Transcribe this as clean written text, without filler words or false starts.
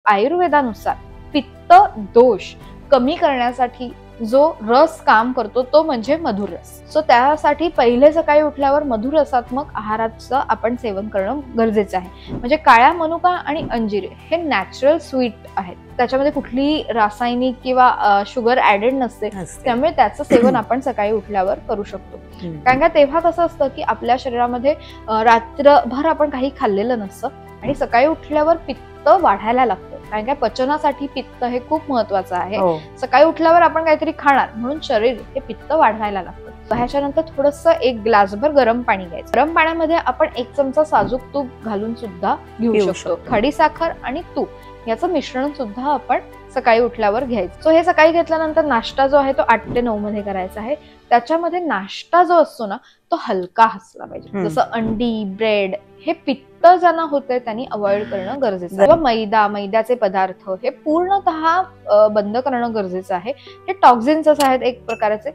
आयुर्वेदानुसार पित्त दोष कमी करण्यासाठी जो रस काम करतो तो म्हणजे मधुर रस. सो त्यासाठी पहिले सकाळी उठल्यावर मधुर रसात्मक आहाराचं आपण सेवन करणं गरजेचं आहे. म्हणजे काळ्या मनुका आणि अंजीर हे नॅचरल स्वीट आहेत, त्याच्यामध्ये कुठलीही रासायनिक किंवा शुगर ऍडेड नसते, त्यामुळे त्याचं सेवन आपण सकाळी उठल्यावर करू शकतो. कारण का तेव्हा कसं असतं की आपल्या शरीरामध्ये रात्रभर आपण काही खाल्लेलं नसतं आणि सकाळी उठल्यावर पित्त वाढायला लागतं. कारण काय पचनासाठी पित्त हे खूप महत्वाचं आहे. सकाळी उठल्यावर आपण काहीतरी खाणार म्हणून शरीर हे पित्त वाढवायला लागतं. ह्याच्यानंतर थोडंसं एक ग्लासभर गरम पाणी घ्यायचं. गरम पाण्यामध्ये आपण 1 चमचा साजूक तूप घालून सुद्धा घेऊ शकतो. खडी साखर आणि तूप याचं मिश्रण सुद्धा आपण सकाळी उठल्यावर घ्यायचं. सो हे सकाळी घेतल्यानंतर नाश्ता जो आहे तो 8 ते 9 मध्ये करायचा आहे. त्याच्यामध्ये नाश्ता जो असतो ना तो हलका असला पाहिजे, जसं अंडी, ब्रेड हे पित्त ज्यांना होतंय त्यांनी अवॉइड करणं गरजेचं आहे. मैद्याचे पदार्थ हे पूर्णतः बंद करणं गरजेचं आहे. हे टॉक्झिन्स आहेत एक प्रकारचे.